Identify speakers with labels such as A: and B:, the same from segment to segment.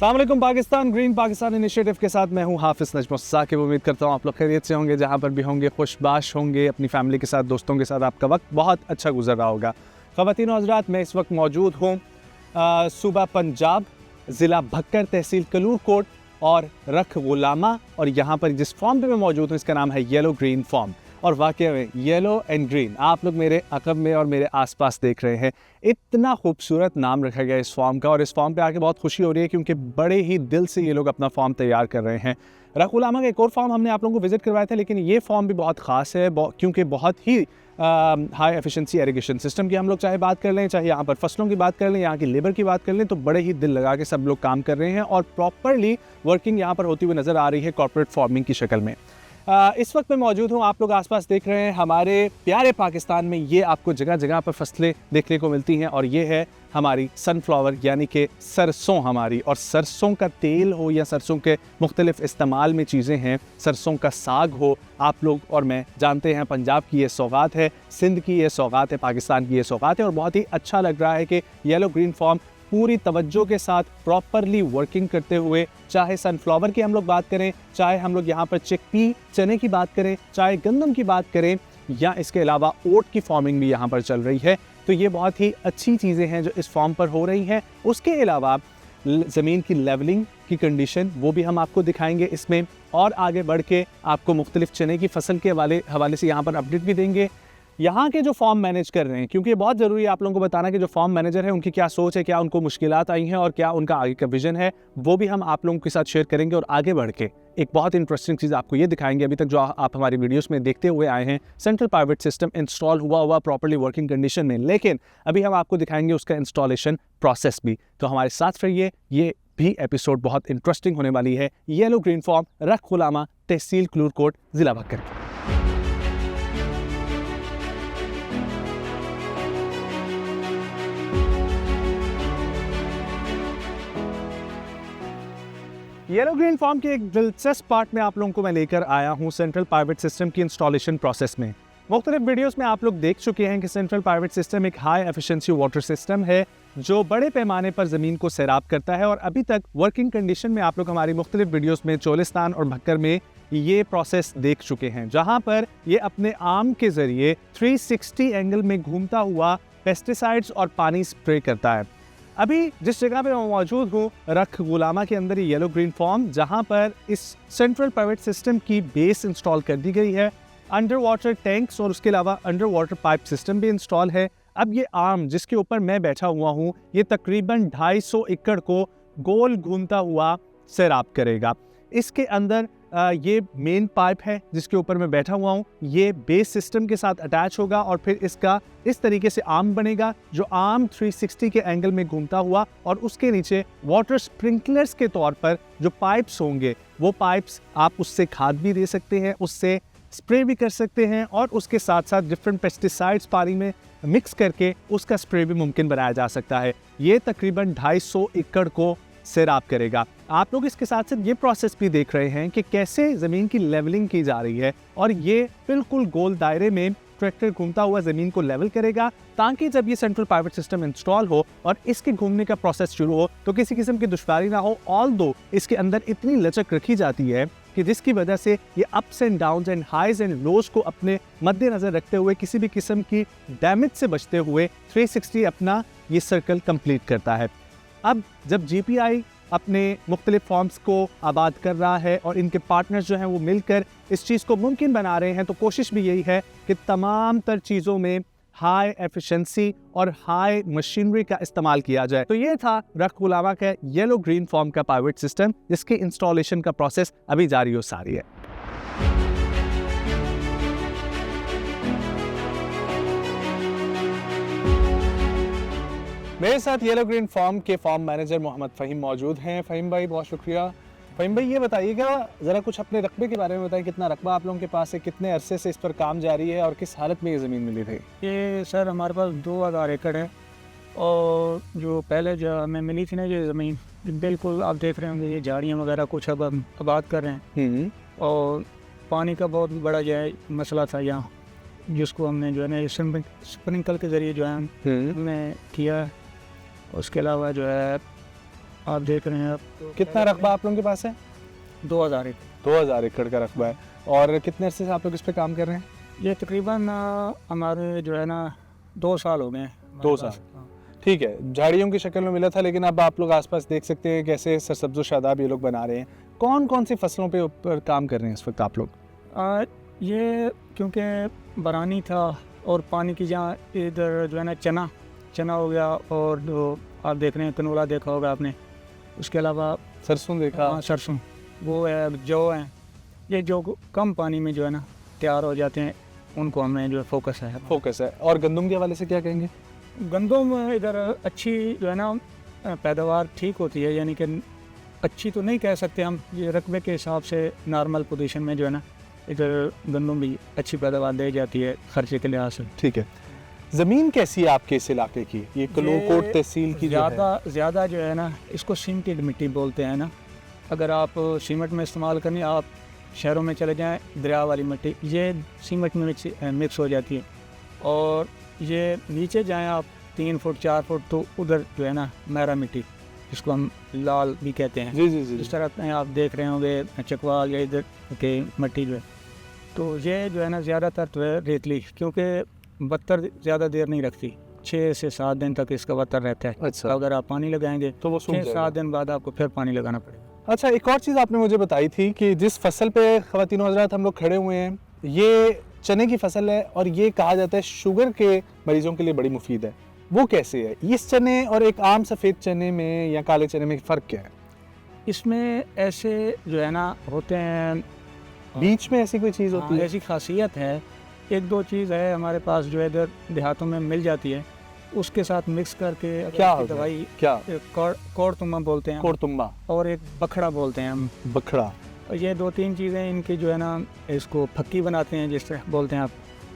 A: अस्सलाम वालेकुम Pakistan. Green Pakistan initiative के साथ मैं हूं हाफिज़ नजम साकिब। उम्मीद करता हूं आप लोग खैरियत से होंगे, जहां पर भी होंगे खुशबाश होंगे, अपनी फैमिली के साथ, दोस्तों के साथ आपका वक्त बहुत अच्छा गुजर रहा होगा। ख़वातीन और हज़रात, मैं इस वक्त मौजूद हूँ सूबा पंजाब, ज़िला भक्कर, तहसील कलूरकोट और रख गुलामा। और यहाँ पर जिस फॉर्म पे मैं मौजूद हूँ इसका नाम है येलो ग्रीन फॉर्म। और वाकई में येलो एंड ग्रीन आप लोग मेरे अकब में और मेरे आसपास देख रहे हैं, इतना खूबसूरत नाम रखा गया इस फॉर्म का। और इस फॉर्म पे आके बहुत खुशी हो रही है क्योंकि बड़े ही दिल से ये लोग अपना फॉर्म तैयार कर रहे हैं। रखुलामा का एक और फॉर्म हमने आप लोगों को विजिट करवाया था, लेकिन ये फॉर्म भी बहुत ख़ास है क्योंकि बहुत ही हाई एफिशिएंसी इरिगेशन सिस्टम की हम लोग चाहे बात कर लें, चाहे यहाँ पर फसलों की बात कर लें, यहाँ की लेबर की बात कर लें, तो बड़े ही दिल लगा के सब लोग काम कर रहे हैं और प्रॉपरली वर्किंग यहाँ पर होती हुई नज़र आ रही है कॉर्पोरेट फार्मिंग की शक्ल में। इस वक्त मैं मौजूद हूँ, आप लोग आसपास देख रहे हैं, हमारे प्यारे पाकिस्तान में ये आपको जगह जगह पर फसलें देखने को मिलती हैं। और ये है हमारी सनफ्लावर यानी कि सरसों हमारी। और सरसों का तेल हो या सरसों के मुख्तलिफ इस्तेमाल में चीज़ें हैं, सरसों का साग हो, आप लोग और मैं जानते हैं पंजाब की ये सौगात है, सिंध की ये सौगात है, पाकिस्तान की ये सौगात है। और बहुत ही अच्छा लग रहा है कि येलो ग्रीन फॉर्म पूरी तवज्जो के साथ प्रॉपरली वर्किंग करते हुए, चाहे सनफ्लावर की हम लोग बात करें, चाहे हम लोग यहाँ पर चिकपी चने की बात करें, चाहे गंदम की बात करें, या इसके अलावा ओट की फार्मिंग भी यहाँ पर चल रही है। तो ये बहुत ही अच्छी चीज़ें हैं जो इस फॉर्म पर हो रही हैं। उसके अलावा ज़मीन की लेवलिंग की कंडीशन वो भी हम आपको दिखाएंगे इसमें, और आगे बढ़ के आपको मुख्तलिफ चने की फसल के हवाले से यहाँ पर अपडेट भी देंगे। यहाँ के जो फॉर्म मैनेज कर रहे हैं, क्योंकि ये बहुत ज़रूरी है आप लोगों को बताना कि जो फॉर्म मैनेजर है उनकी क्या सोच है, क्या उनको मुश्किलात आई हैं और क्या उनका आगे का विजन है, वो भी हम आप लोगों के साथ शेयर करेंगे। और आगे बढ़ के एक बहुत इंटरेस्टिंग चीज़ आपको ये दिखाएंगे, अभी तक जो आप हमारी वीडियोस में देखते हुए आए हैं, सेंट्रल पाइवट सिस्टम इंस्टॉल हुआ प्रॉपर्ली वर्किंग कंडीशन में, लेकिन अभी हम आपको दिखाएंगे उसका इंस्टॉलेशन प्रोसेस भी। तो हमारे साथ रहिए, ये भी एपिसोड बहुत इंटरेस्टिंग होने वाली है। येलो ग्रीन फॉर्म, रख गुलामा, तहसील कलूरकोट, ज़िला भक्कर की। येलो ग्रीन फॉर्म के एक दिलचस्प पार्ट में आप लोगों को मैं लेकर आया हूं, सेंट्रल पाइवट सिस्टम की इंस्टॉलेशन प्रोसेस में। मुख्तलिफ वीडियोस में आप लोग देख चुके हैं कि सेंट्रल पाइवट सिस्टम एक हाई एफिशिएंसी वाटर सिस्टम है जो बड़े पैमाने पर ज़मीन को सैराब करता है। और अभी तक वर्किंग कंडीशन में आप लोग हमारी मुख्तलिफ वीडियोस में चोलिस्तान और भक्कर में ये प्रोसेस देख चुके हैं, जहाँ पर ये अपने आर्म के ज़रिए 360 एंगल में घूमता हुआ पेस्टिसाइड्स और पानी स्प्रे करता है। अभी जिस जगह पे मैं मौजूद हूँ, रख गुलामा के अंदर ये येलो ग्रीन फॉर्म, जहाँ पर इस सेंट्रल पाइवट सिस्टम की बेस इंस्टॉल कर दी गई है, अंडर वाटर टैंक्स और उसके अलावा अंडर वाटर पाइप सिस्टम भी इंस्टॉल है। अब ये आर्म जिसके ऊपर मैं बैठा हुआ हूँ, ये तकरीबन 250 एकड़ को गोल घूमता हुआ सैराब करेगा। इसके अंदर ये मेन पाइप है जिसके ऊपर मैं बैठा हुआ हूँ, ये बेस सिस्टम के साथ अटैच होगा और फिर इसका इस तरीके से आर्म बनेगा जो आर्म 360 के एंगल में घूमता हुआ, और उसके नीचे वाटर स्प्रिंकलर्स के तौर पर जो पाइप्स होंगे, वो पाइप्स आप उससे खाद भी दे सकते हैं, उससे स्प्रे भी कर सकते हैं, और उसके साथ साथ डिफरेंट पेस्टिसाइड्स पानी में मिक्स करके उसका स्प्रे भी मुमकिन बनाया जा सकता है। ये तकरीबन 250 एकड़ को सैराब करेगा। आप लोग इसके साथ साथ ये प्रोसेस भी देख रहे हैं कि कैसे ज़मीन की लेवलिंग की जा रही है, और ये बिल्कुल गोल दायरे में ट्रैक्टर घूमता हुआ ज़मीन को लेवल करेगा, ताकि जब ये सेंट्रल पाइवट सिस्टम इंस्टॉल हो और इसके घूमने का प्रोसेस शुरू हो तो किसी किस्म की दुश्वारी ना हो। ऑल्दो इसके अंदर इतनी लचक रखी जाती है कि जिसकी वजह से ये ups and downs and highs and lows को अपने मद्देनज़र रखते हुए किसी भी किस्म की डैमेज से बचते हुए 360 अपना ये सर्कल कंप्लीट करता है। अब जब GPI अपने मुख्तलिफ फॉर्म्स को आबाद कर रहा है और इनके पार्टनर्स जो हैं वो मिलकर इस चीज़ को मुमकिन बना रहे हैं, तो कोशिश भी यही है कि तमाम तर चीज़ों में हाई एफिशिएंसी और हाई मशीनरी का इस्तेमाल किया जाए। तो ये था रख गुलामा का येलो ग्रीन फॉर्म का पाइवट सिस्टम, जिसके इंस्टॉलेशन का प्रोसेस अभी जारी हो सारी है। मेरे साथ येलो ग्रीन फॉर्म के फॉर्म मैनेजर मोहम्मद फ़हीम मौजूद हैं। फ़हीम भाई बहुत शुक्रिया। फ़हीम भाई ये बताइएगा ज़रा कुछ अपने रकबे के बारे में बताएं, कितना रकबा आप लोगों के पास है, कितने अरसे से इस पर काम जारी है और किस हालत में ये ज़मीन मिली थी?
B: ये सर हमारे पास 2000 एकड़ है, और जो पहले जो हमें मिली थी ना ये ज़मीन, बिल्कुल आप देख रहे होंगे ये झाड़ियाँ वगैरह कुछ अब हम आबाद कर रहे हैं, और पानी का बहुत बड़ा जो है मसला था यहाँ, जिसको हमने जो है ना स्प्रिंकल के ज़रिए जो है हमने किया। उसके अलावा जो है आप देख रहे हैं आप तो
A: कितना रकबा आप लोगों के पास है?
B: 2000 एकड़।
A: 2000 एकड़ का रकबा है। और कितने अरसे से आप लोग इस पे काम कर रहे हैं?
B: ये तकरीबन हमारे जो है ना 2 साल हो गए हैं।
A: 2 साल।
B: हाँ।
A: ठीक है, झाड़ियों की शक्ल में मिला था, लेकिन अब आप लोग आसपास देख सकते हैं कैसे सरसब्ज़ व शादाब ये लोग बना रहे हैं। कौन कौन सी फसलों पे ऊपर काम कर रहे हैं इस वक्त आप लोग?
B: ये क्योंकि बरानी था और पानी की जहाँ इधर जो है ना चना हो गया, और जो आप देख रहे हैं कनोला देखा होगा आपने, उसके अलावा
A: सरसों देखा।
B: हाँ सरसों, वो है, जौ है। ये जो कम पानी में जो है ना तैयार हो जाते हैं, उनको हमें जो फोकस है।
A: और गंदम के हवाले से क्या कहेंगे?
B: गंदम इधर अच्छी जो है ना पैदावार ठीक होती है, यानी कि अच्छी तो नहीं कह सकते हम, ये रकबे के हिसाब से नॉर्मल पोजीशन में जो है ना इधर गंदम भी अच्छी पैदावार दे जाती है खर्चे के लिहाज से।
A: ठीक है, ज़मीन कैसी है आपके इस इलाके की? ये कलोकोट तहसील की
B: ज़्यादा जो है ना इसको सीमेंटेड मिट्टी बोलते हैं ना। अगर आप सीमेंट में इस्तेमाल करनी, आप शहरों में चले जाएं, दरिया वाली मिट्टी ये सीमेंट में मिक्स हो जाती है। और ये नीचे जाएं आप 3 फुट 4 फुट, तो उधर जो है ना मैरा मिट्टी, जिसको हम लाल भी कहते हैं।
A: जी।
B: इस तरह आप देख रहे होंगे चकवाल या इधर के मिट्टी जो है, तो ये जो है ना ज़्यादातर तो है रेतली, क्योंकि बत्तर ज़्यादा देर नहीं रखती, 6 से 7 दिन तक इसका बत्तर रहता है।
A: अच्छा।
B: तो अगर आप पानी लगाएंगे
A: तो वो सूख
B: 6-7 दिन बाद आपको फिर पानी लगाना पड़ेगा।
A: अच्छा, एक और चीज़ आपने मुझे बताई थी कि जिस फसल पे ख़वातीनो हज़रात हम लोग खड़े हुए हैं, ये चने की फसल है और ये कहा जाता है शुगर के मरीजों के लिए बड़ी मुफीद है। वो कैसे है? इस चने और एक आम सफ़ेद चने में या काले चने में फ़र्क क्या है?
B: इसमें ऐसे जो है ना होते हैं,
A: बीच में ऐसी कोई चीज़ होती है?
B: ऐसी खासियत है, 1-2 चीज़ है हमारे पास जो इधर देहातों में मिल जाती है, उसके साथ मिक्स करके
A: क्या होता है?
B: दवाई,
A: क्या?
B: कोड़तुम्बा बोलते हैं,
A: कोड़तुम्बा
B: और एक बखड़ा बोलते हैं हम।
A: बखड़ा।
B: और ये 2-3 चीज़ें इनकी जो है ना इसको फक्की बनाते हैं, जिस तरह बोलते हैं आप,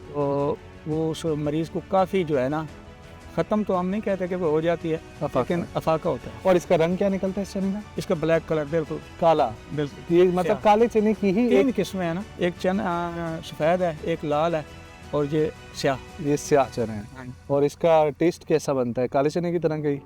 B: तो वो उस मरीज़ को काफ़ी जो है ना ख़त्म तो हम नहीं कहते कि वो हो जाती है, लेकिन अफाका होता है।
A: और इसका रंग क्या निकलता है इस चने का?
B: इसका ब्लैक कलर, बिल्कुल
A: काला।
B: बिल्कुल।
A: ये मतलब काले चने की ही
B: 3 किस्में हैं ना, एक चना सफ़ेद है, एक लाल है, और ये स्याह।
A: ये स्याह चने हैं। और इसका टेस्ट कैसा बनता है? काले चने की तरह का ही?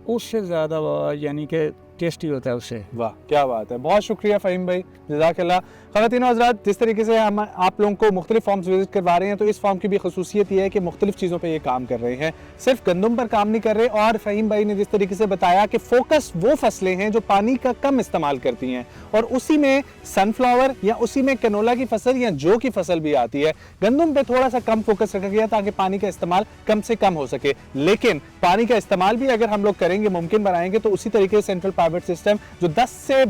B: उससे ज़्यादा यानी कि टेस्टी होता है उससे।
A: वाह, क्या बात है, बहुत शुक्रिया फ़हीम भाई, जज़ाकल्लाह। ख़वातीन हज़रात, जिस तरीके से हम आप लोगों को मुख्तलिफ फार्म्स विजिट करवा रहे हैं, तो इस फार्म की भी खसूसियत ये है कि मुख्तलिफ चीज़ों पे ये काम कर रहे हैं, सिर्फ गंदम पर काम नहीं कर रहे। और फ़हीम भाई ने जिस तरीके से बताया कि फोकस वो फसलें हैं जो पानी का कम इस्तेमाल करती हैं, और उसी में सनफ्लावर या उसी में कैनोला की फसल या जौ की फसल भी आती है। गंदम पे थोड़ा सा कम फोकस रखा गया ताकि पानी का इस्तेमाल कम से कम हो सके, लेकिन पानी का इस्तेमाल भी अगर हम लोग करेंगे, मुमकिन बनाएंगे, तो उसी तरीके से सेंट्रल पाइवट सिस्टम जो 10 से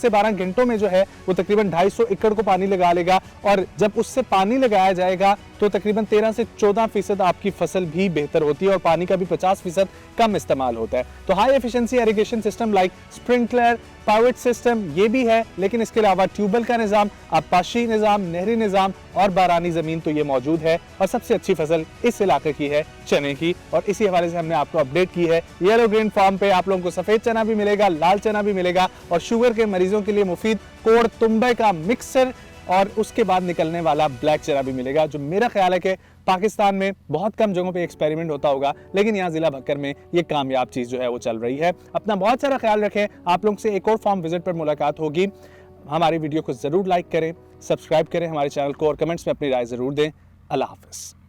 A: 12 घंटों में जो है वो तकरीबन 250 एकड़ को पानी लगा लेगा। और जब उससे पानी लगाया जाएगा तो तकरीबन 13 से 14% आपकी फसल भी बेहतर होती है और पानी का भी 50% कम इस्तेमाल होता है। तो high efficiency irrigation system like sprinkler, pivot system ये भी है, लेकिन इसके अलावा ट्यूबवेल का निज़ाम, आबपाशी निज़ाम, नहरी निज़ाम और बारानी ज़मीन तो ये मौजूद है। और सबसे अच्छी फसल इस इलाके की है चने की, और इसी हवाले से हमने आपको अपडेट की है। येलो ग्रीन फार्म पे आप लोगों को सफ़ेद चना भी मिलेगा, लाल चना भी मिलेगा, और शुगर के मरीजों के लिए मुफीद कोड़तुम्बे का मिक्सर और उसके बाद निकलने वाला ब्लैक चना भी मिलेगा, जो मेरा ख्याल है कि पाकिस्तान में बहुत कम जगहों पे एक्सपेरिमेंट होता होगा, लेकिन यहाँ ज़िला भक्कर में ये कामयाब चीज़ जो है वो चल रही है। अपना बहुत सारा ख्याल रखें। आप लोग से एक और फार्म विजिट पर मुलाकात होगी। हमारी वीडियो को ज़रूर लाइक करें, सब्सक्राइब करें हमारे चैनल को, और कमेंट्स में अपनी राय ज़रूर दें। अल्लाह हाफ़िज़।